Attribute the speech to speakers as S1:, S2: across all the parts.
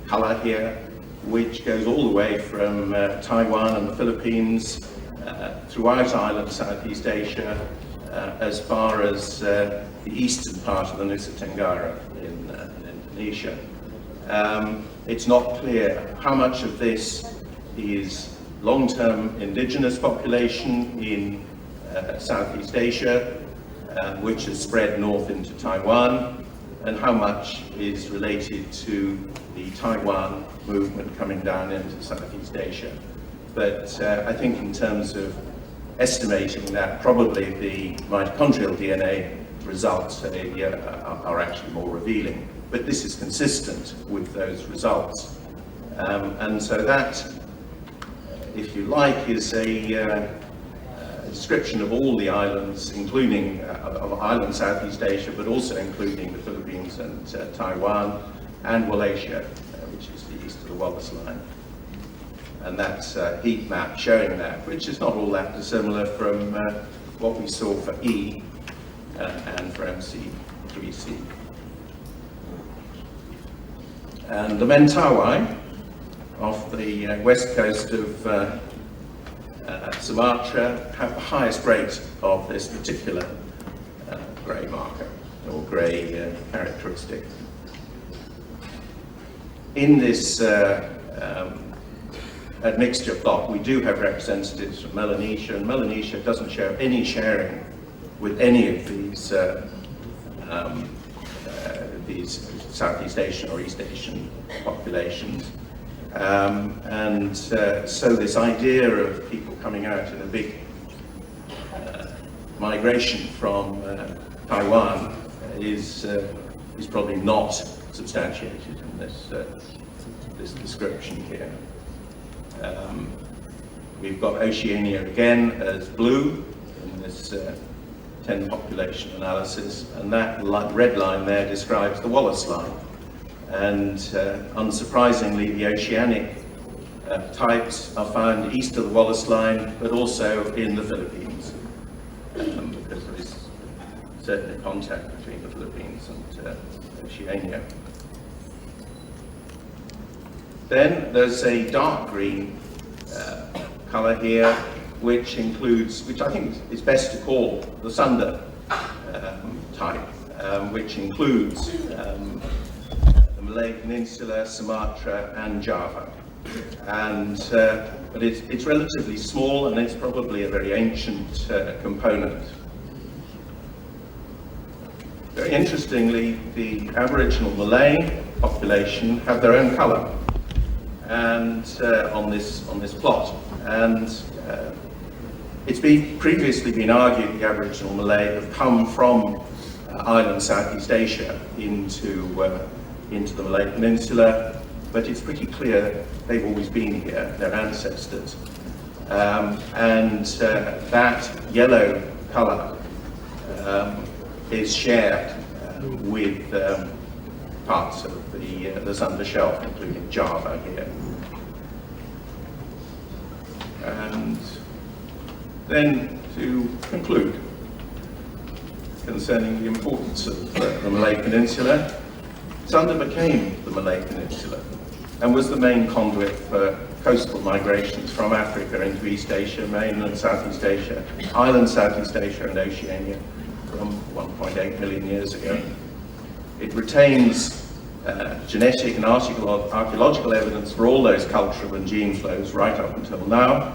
S1: color here, which goes all the way from Taiwan and the Philippines, throughout island Southeast Asia, as far as the eastern part of the Nusa Tenggara in Indonesia. It's not clear how much of this is long-term indigenous population in Southeast Asia, which has spread north into Taiwan, and how much is related to the Taiwan movement coming down into Southeast Asia. But I think in terms of estimating that, probably the mitochondrial DNA results are actually more revealing. But this is consistent with those results. And so that, if you like, is a description of all the islands, including of island Southeast Asia, but also including the Philippines and Taiwan and Malaysia, which is the east of the Wallace Line. And that's a heat map showing that, which is not all that dissimilar from what we saw for E and for MC3C. And the Mentawai off the west coast of Sumatra have the highest rate of this particular grey marker, or grey characteristic. In this admixture plot, we do have representatives from Melanesia, and Melanesia doesn't show any sharing with any of these Southeast Asian or East Asian populations. So this idea of people coming out in a big migration from Taiwan is probably not substantiated in this description here. We've got Oceania again as blue in this 10 population analysis, and that red line there describes the Wallace Line. And unsurprisingly, the oceanic types are found east of the Wallace Line, but also in the Philippines, because there is certainly contact between the Philippines and Oceania. Then there's a dark green color here, which I think is best to call the Sunda type, which includes the Malay Peninsula, Sumatra, and Java. And but it's relatively small, and it's probably a very ancient component. Very interestingly, the Aboriginal Malay population have their own color, and on this plot, and it's previously been argued the Aboriginal Malay have come from island Southeast Asia into the Malay Peninsula, but it's pretty clear they've always been here, their ancestors, and that yellow color is shared with parts of the Sunda Shelf, including Java here. And then to conclude, concerning the importance of the Malay Peninsula, Sunda became the Malay Peninsula and was the main conduit for coastal migrations from Africa into East Asia, mainland Southeast Asia, island Southeast Asia and Oceania from 1.8 million years ago. It retains genetic and archaeological evidence for all those cultural and gene flows right up until now.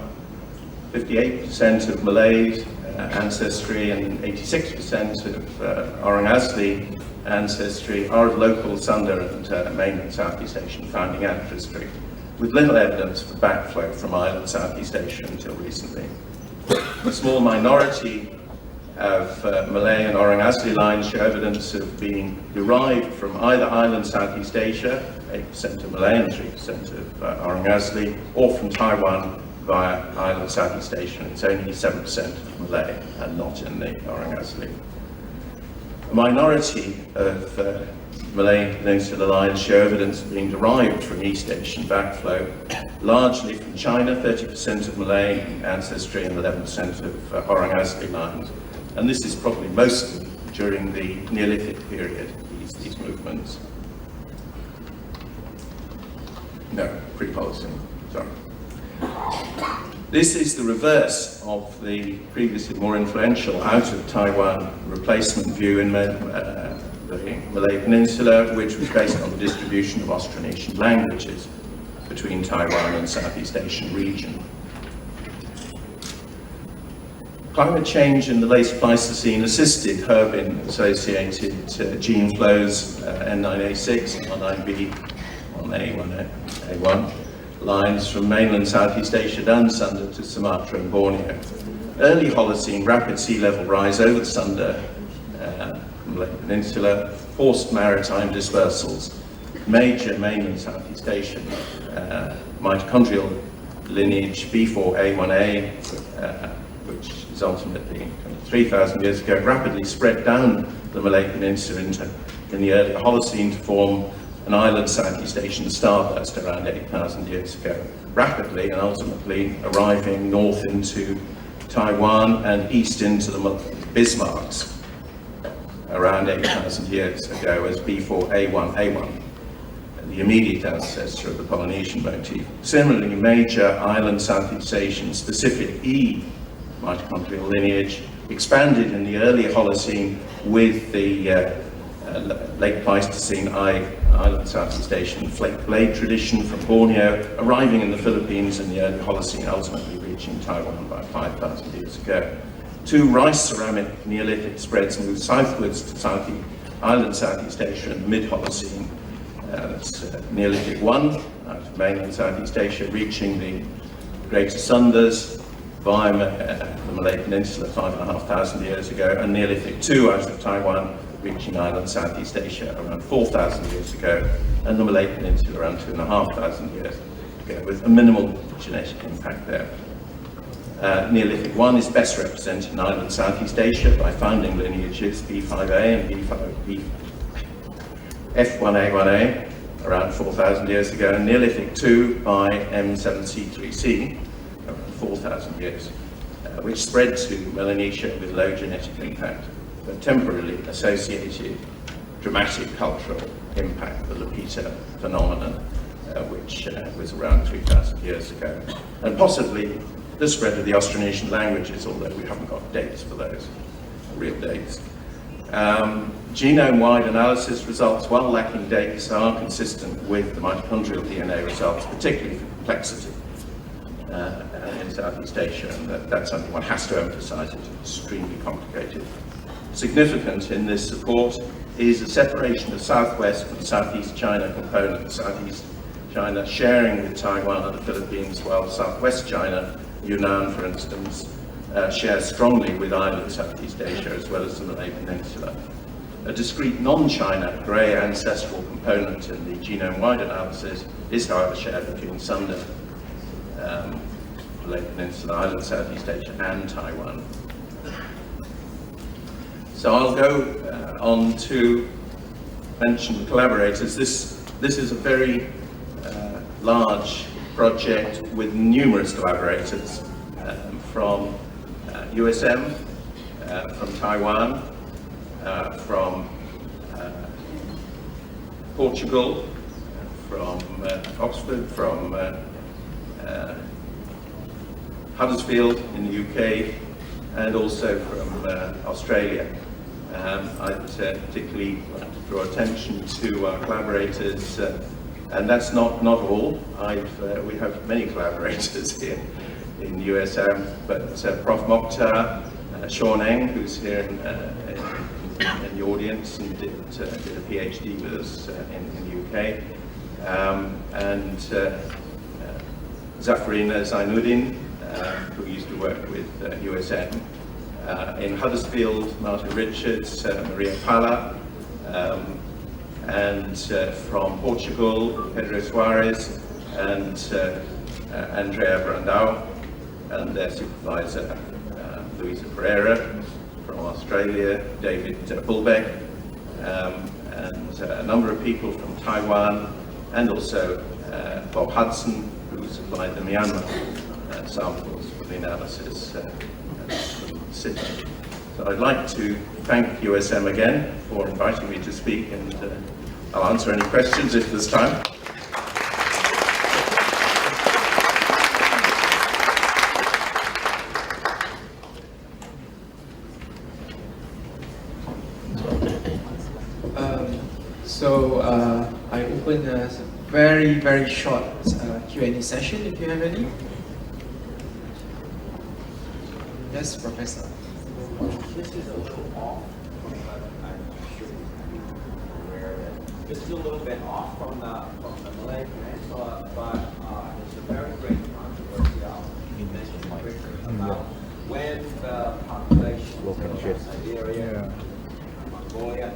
S1: 58% of Malay ancestry and 86% of Orang Asli ancestry are of local Sunda and mainland Southeast Asian founding ancestry, with little evidence for backflow from island Southeast Asia until recently. A small minority of Malay and Orang Asli lines show evidence of being derived from either island Southeast Asia, 8% of Malay and 3% of Orang Asli, or from Taiwan via island Southeast Asia. It's only 7% of Malay and not in the Orang Asli. A minority of Malay Peninsula lines show evidence of being derived from East Asian backflow, largely from China, 30% of Malay ancestry and 11% of Orang Asli lines. And this is probably mostly during the Neolithic period, these movements. No, pre-Holocene, sorry. This is the reverse of the previously more influential out of Taiwan replacement view in the Malay Peninsula, which was based on the distribution of Austronesian languages between Taiwan and Southeast Asian region. Climate change in the late Pleistocene assisted herbin-associated gene flows, N9A6, N9B, N1A1 lines from mainland Southeast Asia down Sunda to Sumatra and Borneo. Early Holocene rapid sea level rise over the Sunda, Malay Peninsula, forced maritime dispersals. Major mainland Southeast Asian mitochondrial lineage B4A1A, which is ultimately 3,000 years ago, rapidly spread down the Malay Peninsula in the early Holocene to form an island Southeast Asian starburst around 8,000 years ago, rapidly and ultimately arriving north into Taiwan and east into the Bismarcks around 8,000 years ago as B4A1A1, the immediate ancestor of the Polynesian motif. Similarly, major island Southeast Asian specific E mitochondrial lineage expanded in the early Holocene with the late Pleistocene island Southeast Asian flake blade tradition from Borneo, arriving in the Philippines in the early Holocene, ultimately reaching Taiwan about 5,000 years ago. Two rice ceramic Neolithic spreads moved southwards to island Southeast Asia in the mid-Holocene. That's Neolithic 1 out of mainland Southeast Asia, reaching the Greater Sundas via the Malay Peninsula 5,500 years ago, and Neolithic 2 out of Taiwan, reaching island Southeast Asia around 4,000 years ago, and the Malay Peninsula around 2,500 years ago, with a minimal genetic impact there. Neolithic 1 is best represented in island Southeast Asia by founding lineages B5A and F1A1A around 4,000 years ago, and Neolithic 2 by M7C3C around 4,000 years, which spread to Melanesia with low genetic impact, but temporarily associated dramatic cultural impact, the Lapita phenomenon, which was around 3,000 years ago, and possibly the spread of the Austronesian languages, although we haven't got dates for those, real dates. Genome-wide analysis results, while lacking dates, are consistent with the mitochondrial DNA results, particularly for complexity in Southeast Asia, and that's something one has to emphasize. It's extremely complicated. Significant in this support is the separation of Southwest and Southeast China components. Southeast China sharing with Taiwan and the Philippines, while Southwest China, Yunnan for instance, shares strongly with island Southeast Asia as well as the Malay Peninsula. A discrete non-China grey ancestral component in the genome-wide analysis is however shared between Sunda, Malay Peninsula, island Southeast Asia and Taiwan. So I'll go on to mention the collaborators. This is a very large project with numerous collaborators from USM, from Taiwan, from Portugal, from Oxford, from Huddersfield in the UK, and also from Australia. I'd particularly like to draw attention to our collaborators, and that's not all. We have many collaborators here in USM, but Prof Mokhtar, Sean Eng, who's here in the audience and did a PhD with us in the UK, and Zafirina Zainuddin, who used to work with USM. In Huddersfield, Martin Richards, Maria Pala, and from Portugal, Pedro Soares and Andrea Brandão, and their supervisor, Luisa Pereira. From Australia, David Bulbeck, and a number of people from Taiwan, and also Bob Hudson, who supplied the Myanmar samples for the analysis from Sydney. So I'd like to thank USM again for inviting me to speak, and I'll answer any questions if there's time.
S2: very short Q&A session if you have any. Yes, Professor.
S3: This is a little off from the, I'm sure you're aware that this is a little bit off from the Malay Peninsula, but there's a very great controversy you mentioned about when the population of Siberia, Mongolia.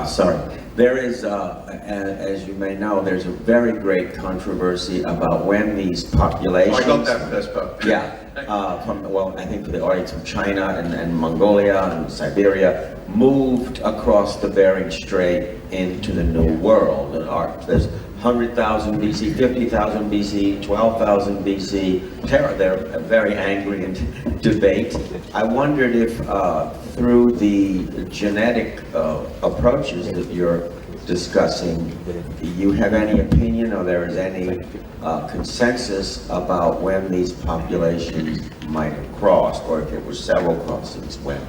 S4: Sorry. There is, as you may know, there's a very great controversy about when these populations...
S1: I got that first part.
S4: Yeah. I think for the audience from China and Mongolia and Siberia moved across the Bering Strait into the New World. There's 100,000 BC, 50,000 BC, 12,000 BC. They're very angry in debate. I wondered if through the genetic approaches that you're discussing, you have any opinion or there is any consensus about when these populations might have crossed, or if it was several crossings, when?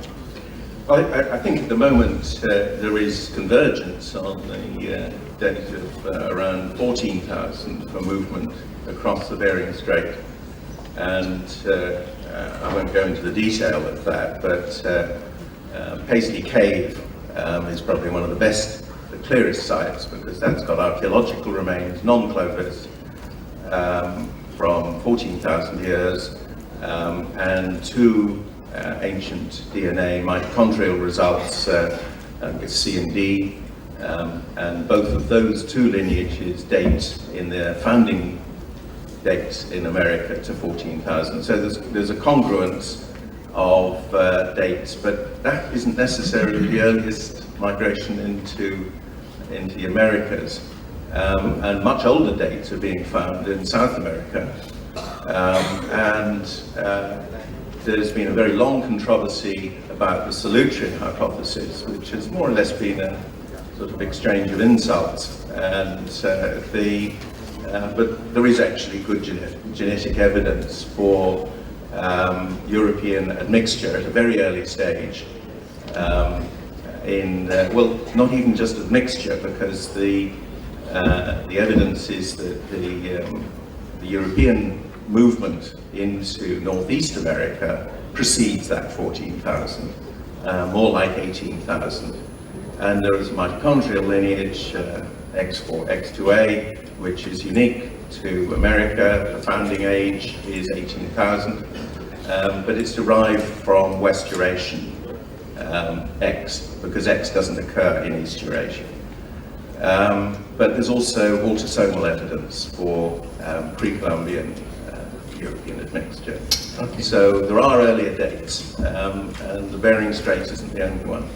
S1: I think at the moment there is convergence on the date of around 14,000 for movement across the Bering Strait. And I won't go into the detail of that, but Paisley Cave is probably one of the best, the clearest sites, because that's got archaeological remains, non-Clovis, from 14,000 years, and two ancient DNA mitochondrial results with C and D, and both of those two lineages date in their founding dates in America to 14,000. So there's a congruence of dates, but that isn't necessarily the earliest migration into the Americas. And much older dates are being found in South America. There's been a very long controversy about the Solutrean hypothesis, which has more or less been a sort of exchange of insults. But there is actually good genetic evidence for European admixture at a very early stage. Well, not even just admixture, because the evidence is that the European movement into Northeast America precedes that 14,000, more like 18,000. And there is a mitochondrial lineage, X4, X2A, which is unique to America. The founding age is 18,000, but it's derived from West Eurasian X, because X doesn't occur in East Eurasia. But there's also autosomal evidence for pre-Columbian European admixture. Okay. So there are earlier dates, and the Bering Strait isn't the only one.